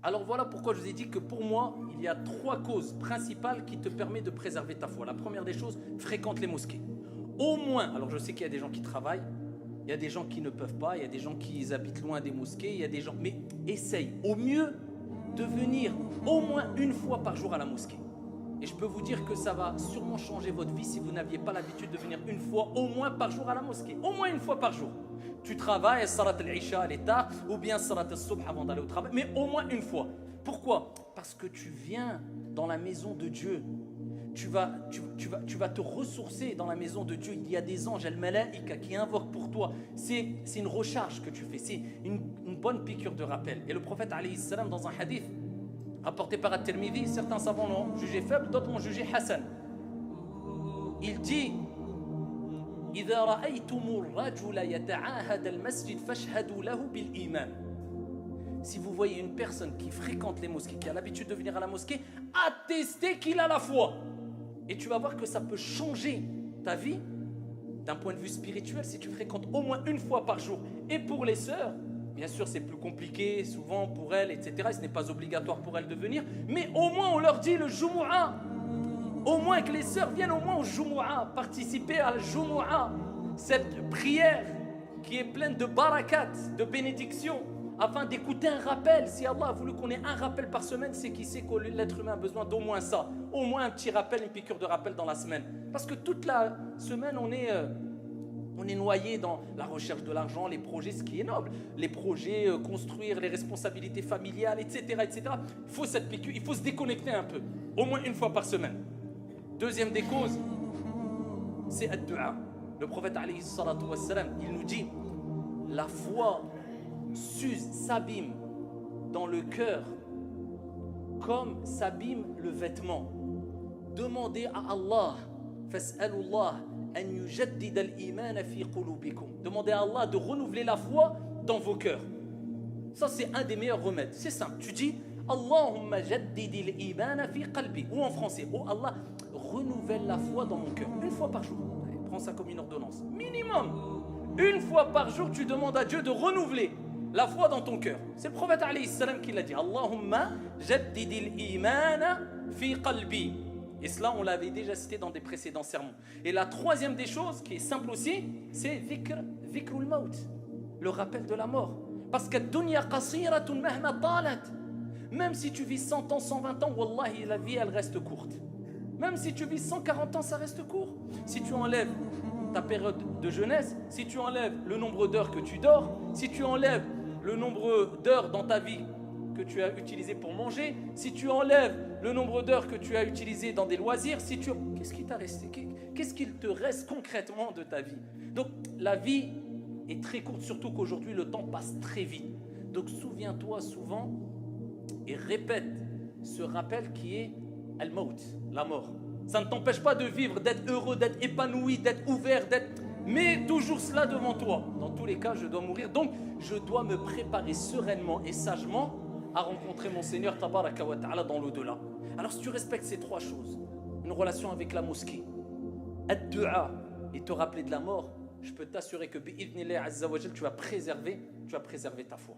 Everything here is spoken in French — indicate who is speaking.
Speaker 1: Alors voilà pourquoi je vous ai dit que pour moi, il y a 3 causes principales qui te permettent de préserver ta foi. La première des choses, fréquente les mosquées. Au moins, alors je sais qu'il y a des gens qui travaillent, il y a des gens qui ne peuvent pas, il y a des gens qui habitent loin des mosquées, il y a des gens... Mais essaye au mieux de venir au moins une fois par jour à la mosquée. Et je peux vous dire que ça va sûrement changer votre vie si vous n'aviez pas l'habitude de venir une fois au moins par jour à la mosquée. Au moins une fois par jour. Tu travailles, salat al-isha à l'état, ou bien salat al-subh avant d'aller au travail, mais au moins une fois. Pourquoi? Parce que tu viens dans la maison de Dieu. Tu vas te ressourcer dans la maison de Dieu. Il y a des anges, al-malaïka, qui invoquent pour toi. C'est une recharge que tu fais. C'est une bonne piqûre de rappel. Et le prophète, alayhi salam, dans un hadith apporté par At-Tirmidhi, certains savants l'ont jugé faible, d'autres l'ont jugé Hassan. Il dit إذا رأيتم الرجل يتعاهد المسجد فاشهدوا له بالإيمان. Si vous voyez une personne qui fréquente les mosquées, qui a l'habitude de venir à la mosquée, attestez qu'il a la foi. Et tu vas voir que ça peut changer ta vie d'un point de vue spirituel si tu fréquentes au moins une fois par jour. Et pour les sœurs, bien sûr c'est plus compliqué souvent pour elles, etc. Ce n'est pas obligatoire pour elles de venir, mais au moins on leur dit le Jumu'ah. Au moins que les sœurs viennent au moins au Jumu'ah, participer à la Jumu'ah, cette prière qui est pleine de barakat, de bénédictions, afin d'écouter un rappel. Si Allah a voulu qu'on ait un rappel par semaine, c'est qu'il sait que l'être humain a besoin d'au moins ça. Au moins un petit rappel, une piqûre de rappel dans la semaine. Parce que toute la semaine, on est noyé dans la recherche de l'argent, les projets, ce qui est noble. Les projets, construire les responsabilités familiales, etc., etc. Il faut cette piqûre, il faut se déconnecter un peu. Au moins une fois par semaine. Deuxième des causes, c'est ad-du'a. Le prophète, alayhi salatu wassalam, il nous dit, la foi s'use, s'abîme dans le cœur comme s'abîme le vêtement. Demandez à Allah, fas'alullah an yujaddid al-iman fi qulubikum. Demandez à Allah de renouveler la foi dans vos cœurs. Ça c'est un des meilleurs remèdes. C'est simple. Tu dis Allahumma jaddid al-iman fi qalbi. Ou en français, oh Allah, renouvelle la foi dans mon cœur. Une fois par jour. Allez, prends ça comme une ordonnance. Minimum. Une fois par jour, tu demandes à Dieu de renouveler la foi dans ton cœur. C'est le prophète alayhi salam qui l'a dit. Allahumma jaddid al-iman fi qalbi. Et cela, on l'avait déjà cité dans des précédents sermons. Et la troisième des choses, qui est simple aussi, c'est dhikrul maut, le rappel de la mort. Parce que dunya qasiratun mahma talat. Même si tu vis 100 ans, 120 ans, wallahi, la vie, elle reste courte. Même si tu vis 140 ans, ça reste court. Si tu enlèves ta période de jeunesse, si tu enlèves le nombre d'heures que tu dors, si tu enlèves le nombre d'heures dans ta vie que tu as utilisé pour manger, si tu enlèves le nombre d'heures que tu as utilisé dans des loisirs, qu'est-ce qui t'a resté? Qu'est-ce qu'il te reste concrètement de ta vie? Donc la vie est très courte, surtout qu'aujourd'hui le temps passe très vite. Donc souviens-toi souvent et répète ce rappel qui est al-maut, la mort. Ça ne t'empêche pas de vivre, d'être heureux, d'être épanoui, d'être ouvert, mais toujours cela devant toi. Dans tous les cas, je dois mourir, donc je dois me préparer sereinement et sagement à rencontrer mon Seigneur Tabaraka wa Ta'ala dans l'au-delà. Alors si tu respectes ces 3 choses, une relation avec la mosquée, ad-du'a et te rappeler de la mort, je peux t'assurer que bi'idhnillah azza wa jal, tu vas préserver ta foi.